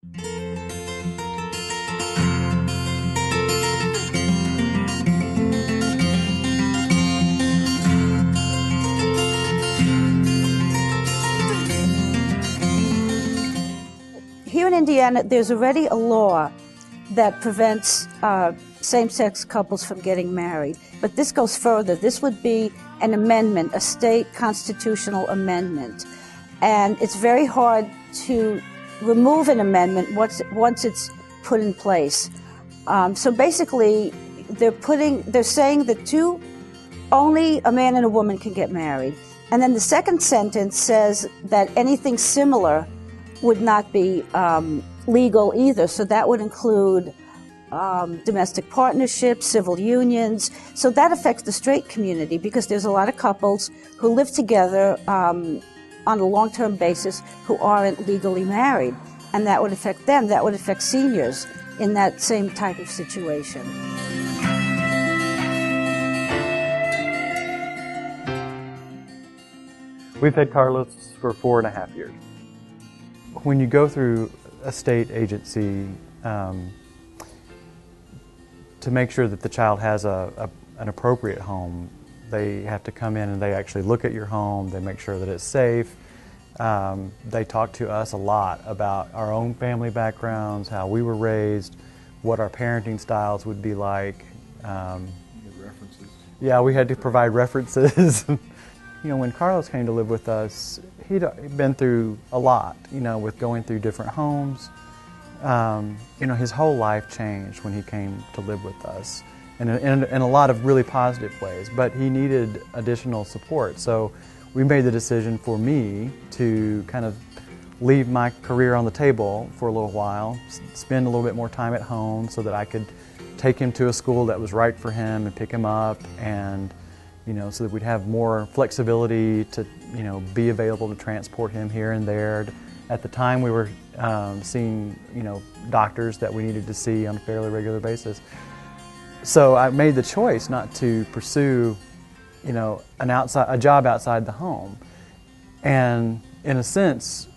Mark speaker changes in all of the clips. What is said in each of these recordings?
Speaker 1: Here in Indiana, there's already a law that prevents same-sex couples from getting married. But this goes further. This would be an amendment, a state constitutional amendment. And it's very hard to remove an amendment once it's put in place. So basically, they're saying that only a man and a woman can get married. And then the second sentence says that anything similar would not be legal either. So that would include domestic partnerships, civil unions. So that affects the straight community because there's a lot of couples who live together on a long-term basis who aren't legally married. And that would affect them. That would affect seniors in that same type of situation.
Speaker 2: We've had Carlos for 4.5 years. When you go through a state agency to make sure that the child has an appropriate home, they have to come in and they actually look at your home, they make sure that it's safe. They talk to us a lot about our own family backgrounds, how we were raised, what our parenting styles would be like.
Speaker 3: References.
Speaker 2: Yeah, we had to provide references. You know, when Carlos came to live with us, he'd been through a lot, you know, with going through different homes. You know, his whole life changed when he came to live with us, and in a lot of really positive ways, but he needed additional support. So we made the decision for me to kind of leave my career on the table for a little while, spend a little bit more time at home so that I could take him to a school that was right for him and pick him up, and you know, so that we'd have more flexibility to, you know, be available to transport him here and there. At the time, we were seeing, you know, doctors that we needed to see on a fairly regular basis. So I made the choice not to pursue, you know, a job outside the home. And in a sense,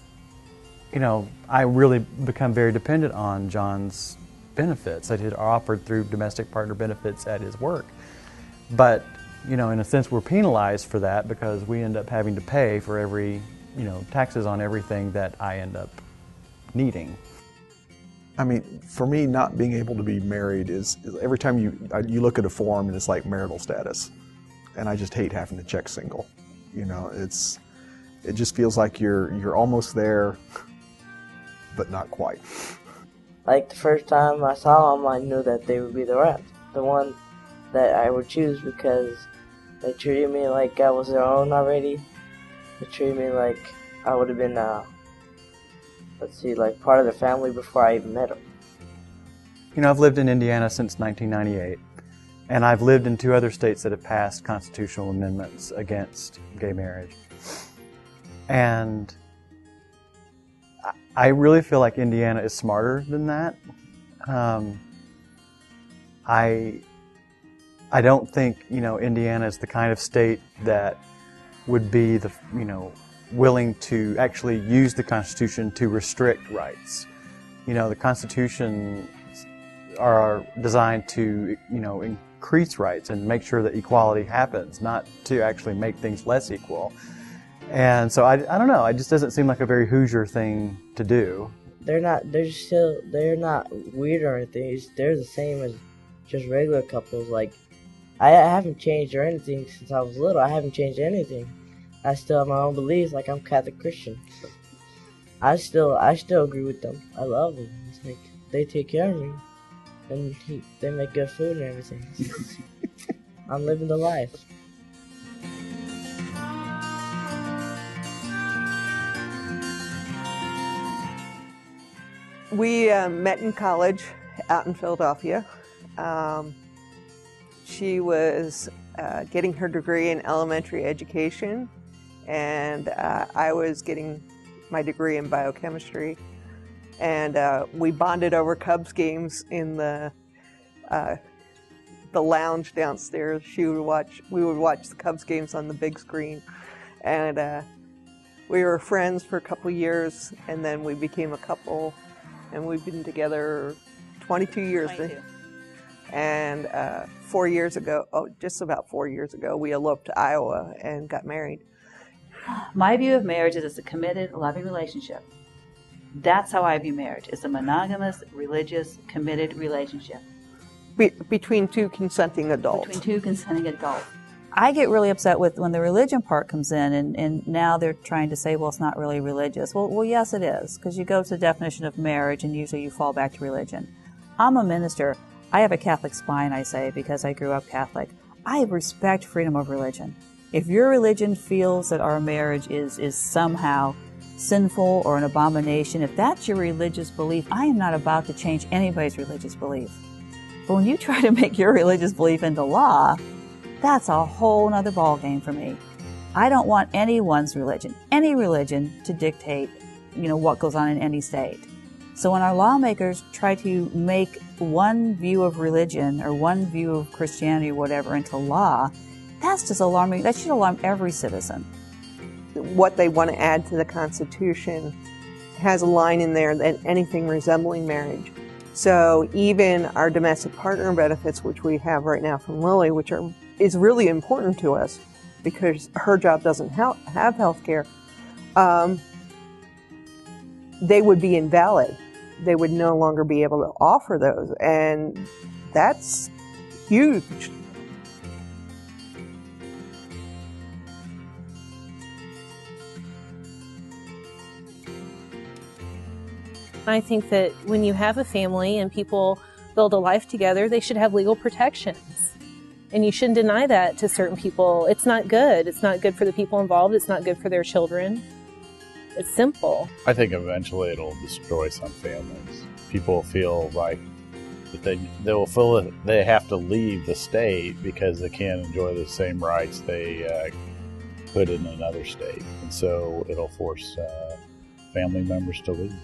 Speaker 2: you know, I really become very dependent on John's benefits that he had offered through domestic partner benefits at his work. But you know, in a sense, we're penalized for that because we end up having to pay for every, you know, taxes on everything that I end up needing.
Speaker 3: I mean, for me, not being able to be married is every time you look at a form and it's like marital status, and I just hate having to check single. You know, it just feels like you're almost there, but not quite.
Speaker 4: Like the first time I saw them, I knew that they would be the one that I would choose because they treated me like I was their own already. They treated me like I would have been, like part of the family before I even met them.
Speaker 2: You know, I've lived in Indiana since 1998, and I've lived in 2 other states that have passed constitutional amendments against gay marriage. And I really feel like Indiana is smarter than that. I don't think, you know, Indiana is the kind of state that would be willing to actually use the Constitution to restrict rights. You know, the Constitution are designed to, you know, increase rights and make sure that equality happens, not to actually make things less equal. And so I don't know, it just doesn't seem like a very Hoosier thing to do.
Speaker 4: They're not weird or anything. They're the same as just regular couples. Like, I haven't changed or anything since I was little. I haven't changed anything. I still have my own beliefs, like I'm Catholic Christian. I still agree with them. I love them. It's like they take care of me, and they make good food and everything. I'm living the life.
Speaker 5: We met in college out in Philadelphia. She was getting her degree in elementary education, and I was getting my degree in biochemistry. And we bonded over Cubs games in the lounge downstairs. We would watch the Cubs games on the big screen, and we were friends for a couple years, and then we became a couple. and we've been together 22 years.
Speaker 6: 22.
Speaker 5: And 4 years ago, just about 4 years ago, we eloped to Iowa and got married.
Speaker 6: My view of marriage is it's a committed, loving relationship. That's how I view marriage. It's a monogamous, religious, committed relationship.
Speaker 5: Between two consenting adults.
Speaker 6: Between two consenting adults.
Speaker 7: I get really upset with when the religion part comes in, and now they're trying to say, well, it's not really religious. Well, yes, it is, because you go to the definition of marriage, and usually you fall back to religion. I'm a minister. I have a Catholic spine, I say, because I grew up Catholic. I respect freedom of religion. If your religion feels that our marriage is somehow sinful or an abomination, if that's your religious belief, I am not about to change anybody's religious belief. But when you try to make your religious belief into law, that's a whole nother ballgame for me. I don't want anyone's religion, any religion, to dictate, what goes on in any state. So when our lawmakers try to make one view of religion or one view of Christianity or whatever into law, that's just alarming. That should alarm every citizen.
Speaker 5: What they want to add to the Constitution has a line in there that anything resembling marriage. So even our domestic partner benefits, which we have right now from Lily, is really important to us because her job doesn't have health care, they would be invalid. They would no longer be able to offer those, and that's huge.
Speaker 8: I think that when you have a family and people build a life together, they should have legal protections. And you shouldn't deny that to certain people. It's not good. It's not good for the people involved. It's not good for their children. It's simple.
Speaker 9: I think eventually it'll destroy some families. People feel like that they will feel that they have to leave the state because they can't enjoy the same rights they could in another state. And so it'll force family members to leave.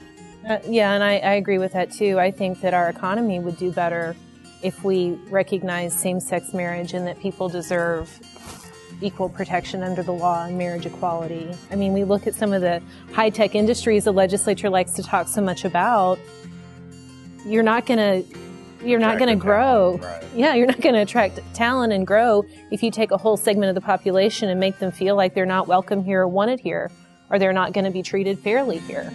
Speaker 8: Yeah, and I agree with that too. I think that our economy would do better if we recognize same-sex marriage and that people deserve equal protection under the law and marriage equality. I mean, we look at some of the high-tech industries the legislature likes to talk so much about. You're not going to grow.
Speaker 9: Right.
Speaker 8: Yeah, you're not going to attract talent and grow if you take a whole segment of the population and make them feel like they're not welcome here or wanted here, or they're not going to be treated fairly here.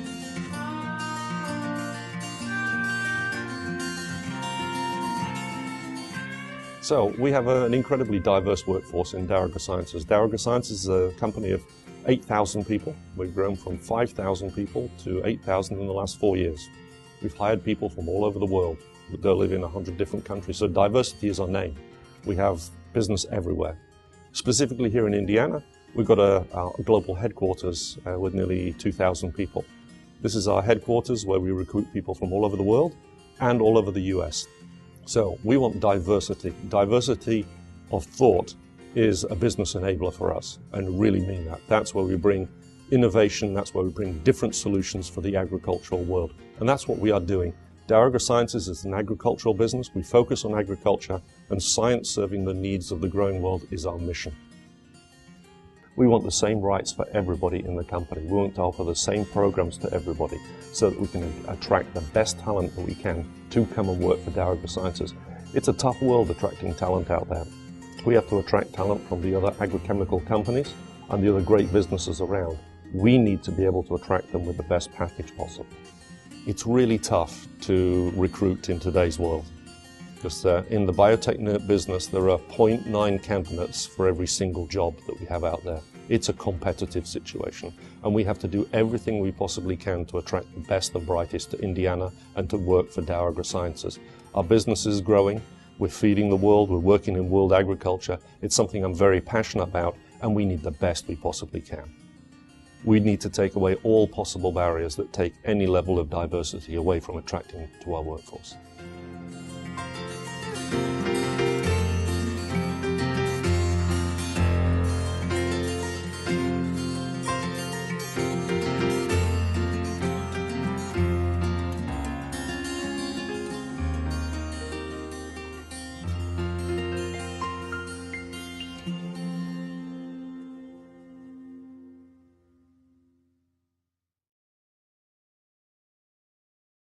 Speaker 10: So we have an incredibly diverse workforce in Dow AgroSciences. Dow AgroSciences is a company of 8,000 people. We've grown from 5,000 people to 8,000 in the last 4 years. We've hired people from all over the world. They live in 100 different countries, so diversity is our name. We have business everywhere. Specifically here in Indiana, we've got a global headquarters with nearly 2,000 people. This is our headquarters where we recruit people from all over the world and all over the US. So we want diversity. Diversity of thought is a business enabler for us, and really mean that. That's where we bring innovation, that's where we bring different solutions for the agricultural world. And that's what we are doing. Dow AgroSciences is an agricultural business. We focus on agriculture, and science serving the needs of the growing world is our mission. We want the same rights for everybody in the company. We want to offer the same programs to everybody so that we can attract the best talent that we can to come and work for Dow AgroSciences. It's a tough world attracting talent out there. We have to attract talent from the other agrochemical companies and the other great businesses around. We need to be able to attract them with the best package possible. It's really tough to recruit in today's world. Because in the biotech business, there are 0.9 candidates for every single job that we have out there. It's a competitive situation, and we have to do everything we possibly can to attract the best and brightest to Indiana and to work for Dow AgroSciences. Our business is growing, we're feeding the world, we're working in world agriculture. It's something I'm very passionate about, and we need the best we possibly can. We need to take away all possible barriers that take any level of diversity away from attracting to our workforce.